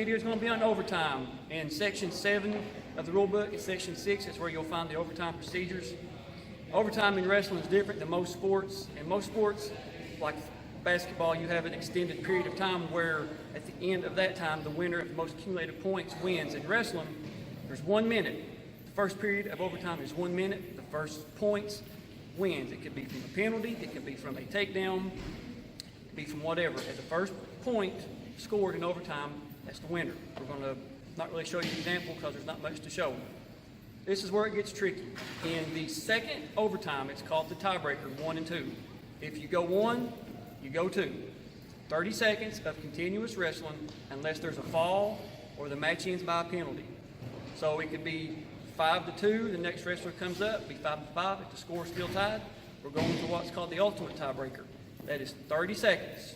video is going to be on overtime. In Section 7 of the rule book, in Section 6, that's where you'll find the overtime procedures. Overtime in wrestling is different than most sports. In most sports, like basketball, you have an extended period of time where at the end of that time, the winner of the most accumulated points wins. In wrestling, there's 1 minute. The first period of overtime is 1 minute. The first points wins. It could be from a penalty. It could be from a takedown. It could be from whatever. At the first point scored in overtime, that's the winner. We're going to not really show you an example because there's not much to show. This is where it gets tricky. In the second overtime, it's called the tiebreaker, 1 and 2. If you go 1, you go 2. 30 seconds of continuous wrestling unless there's a fall or the match ends by a penalty. So it could be 5-2, the next wrestler comes up, be 5-5, if the score is still tied, we're going to what's called the ultimate tiebreaker. That is 30 seconds.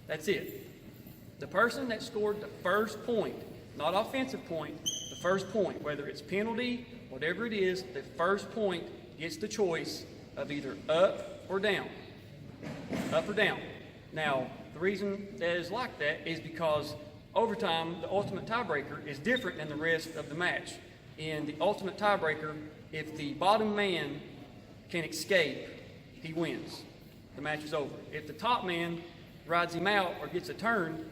That's it. The person that scored the first point, not offensive point, the first point, whether it's penalty, whatever it is, the first point gets the choice of either up or down. Up or down. Now, the reason that is like that is because overtime, the ultimate tiebreaker, is different than the rest of the match. In the ultimate tiebreaker, if the bottom man can escape, he wins. The match is over. If the top man rides him out or gets a turn,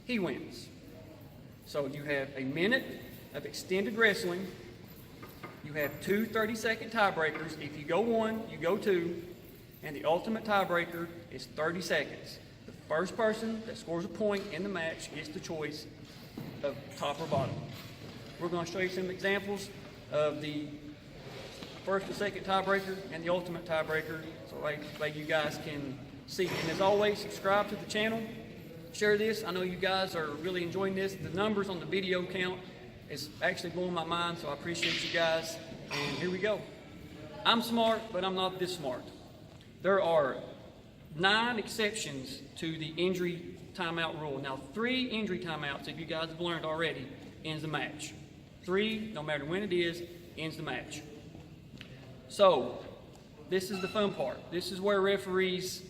he wins. So you have a minute of extended wrestling. You have 2 30-second tiebreakers. If you go 1, you go 2. And the ultimate tiebreaker is 30 seconds. The first person that scores a point in the match gets the choice of top or bottom. We're going to show you some examples of the first and second tiebreaker and the ultimate tiebreaker so like you guys can see. And as always, subscribe to the channel. Share this. I know you guys are really enjoying this. The numbers on the video count is actually blowing my mind, so I appreciate you guys. And here we go. I'm smart, but I'm not this smart. There are 9 exceptions to the injury timeout rule. Now, 3 injury timeouts, if you guys have learned already, ends the match. 3, no matter when it is, ends the match. So, this is the fun part. This is where referees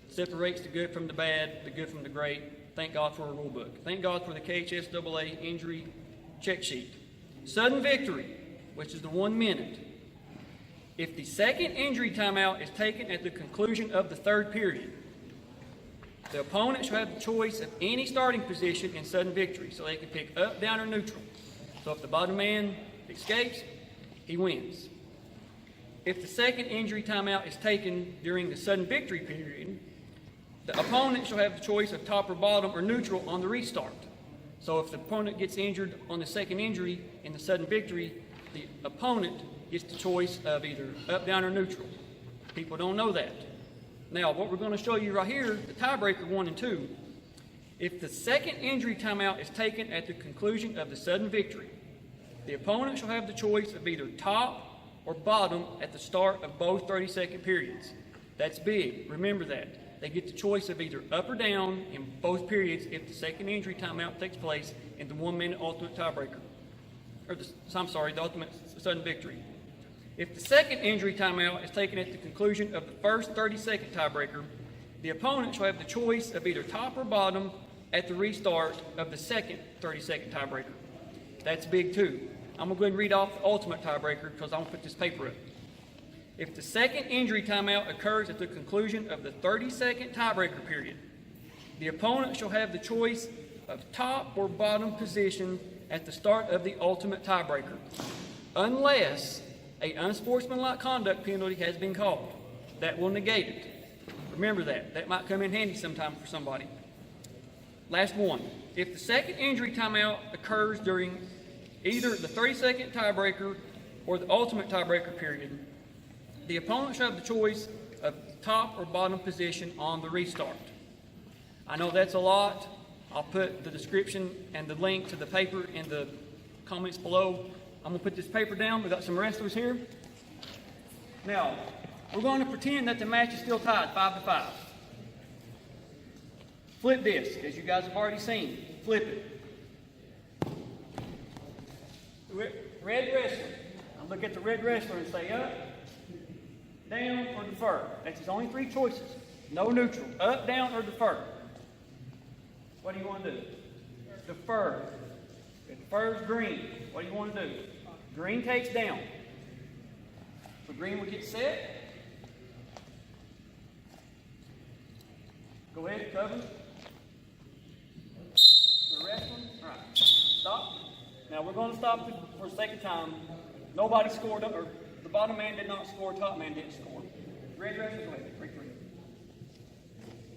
separates the good from the bad, the good from the great. Thank God for a rule book. Thank God for the KHSAA injury check sheet. Sudden victory, which is the 1 minute. If the second injury timeout is taken at the conclusion of the third period, the opponent shall have the choice of any starting position in sudden victory, so they can pick up, down, or neutral. So if the bottom man escapes, he wins. If the second injury timeout is taken during the sudden victory period, the opponent shall have the choice of top or bottom or neutral on the restart. So if the opponent gets injured on the second injury in the sudden victory, the opponent gets the choice of either up, down, or neutral. People don't know that. Now, what we're going to show you right here, the tiebreaker 1 and 2, if the second injury timeout is taken at the conclusion of the sudden victory, the opponent shall have the choice of either top or bottom at the start of both 30-second periods. That's big. Remember that. They get the choice of either up or down in both periods if the second injury timeout takes place in the 1 minute ultimate tiebreaker. The ultimate sudden victory. If the second injury timeout is taken at the conclusion of the first 30-second tiebreaker, the opponent shall have the choice of either top or bottom at the restart of the second 30-second tiebreaker. That's big too. I'm going to go ahead and read off the ultimate tiebreaker because I'm going to put this paper up. If the second injury timeout occurs at the conclusion of the 30-second tiebreaker period, the opponent shall have the choice of top or bottom position at the start of the ultimate tiebreaker, unless an unsportsmanlike conduct penalty has been called. That will negate it. Remember that. That might come in handy sometime for somebody. Last one. If the second injury timeout occurs during either the 30-second tiebreaker or the ultimate tiebreaker period, the opponent shall have the choice of top or bottom position on the restart. I know that's a lot. I'll put the description and the link to the paper in the comments below. I'm going to put this paper down. We've got some wrestlers here. Now, we're going to pretend that the match is still tied, 5-5. Flip this, as you guys have already seen. Flip it. Red wrestler. I'll look at the red wrestler and say up, down, or defer. That's his only 3 choices. No neutral. Up, down, or defer. What do you want to do? defer. It defers green. What do you want to do? Green takes down. So green will get set. Go ahead, cover. We're wrestling. All right. Stop. Now we're going to stop for a second time. Nobody scored, or the bottom man did not score, top man didn't score. Red wrestler, go ahead. 3-3.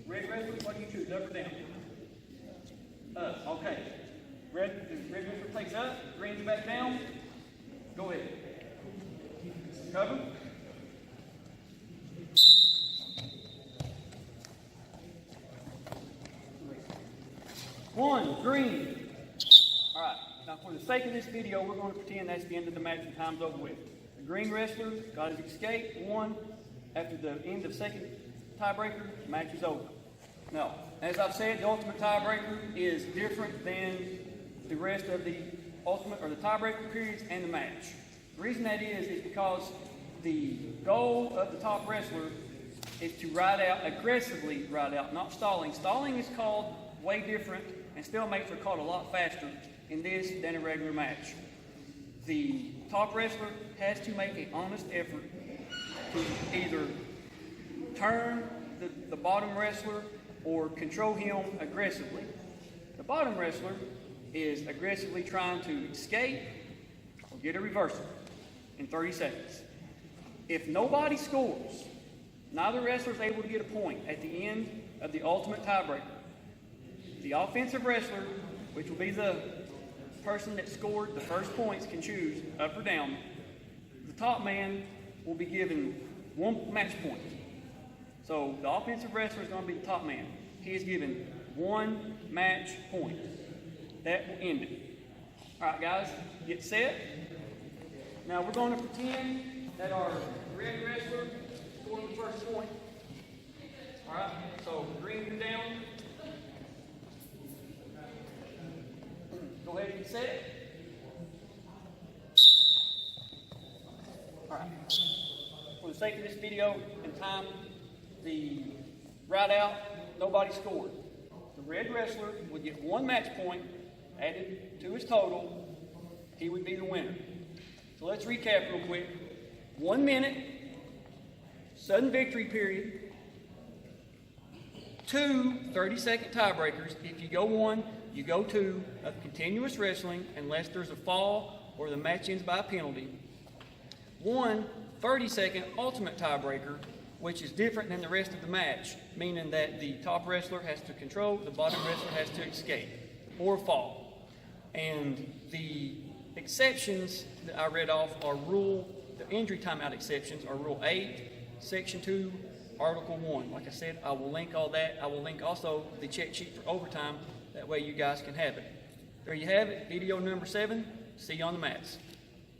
Red wrestler, what do you choose, up or down? Okay. Red wrestler takes up, green's back down. Go ahead. Cover. One, green. All right. Now, for the sake of this video, we're going to pretend that's the end of the match and time's over with. The green wrestler got his escape, won. After the end of second tiebreaker, the match is over. Now, as I've said, the ultimate tiebreaker is different than the rest of the ultimate or the tiebreaker periods and the match. The reason that is because the goal of the top wrestler is to aggressively ride out, not stalling. Stalling is called way different, and stalemates are called a lot faster in this than a regular match. The top wrestler has to make an honest effort to either turn the bottom wrestler or control him aggressively. The bottom wrestler is aggressively trying to escape or get a reversal in 30 seconds. If nobody scores, neither wrestler is able to get a point at the end of the ultimate tiebreaker. The offensive wrestler, which will be the person that scored the first points, can choose up or down. The top man will be given 1 match point. So the offensive wrestler is going to be the top man. He is given 1 match point. That will end it. All right, guys, get set. Now we're going to pretend that our red wrestler scored the first point. All right, so green is down. Go ahead and get set. All right. For the sake of this video and time, the ride out, nobody scored. The red wrestler would get 1 match point added to his total. He would be the winner. So let's recap real quick. 1 minute, sudden victory period, 2 30-second tiebreakers. If you go 1, you go 2 of continuous wrestling unless there's a fall or the match ends by a penalty. 1 30-second ultimate tiebreaker, which is different than the rest of the match, meaning that the top wrestler has to control, the bottom wrestler has to escape or fall. And the exceptions that I read off are the injury timeout exceptions are Rule 8, Section 2, Article 1. Like I said, I will link all that. I will link also the check sheet for overtime. That way you guys can have it. There you have it, video number 7. See you on the mats.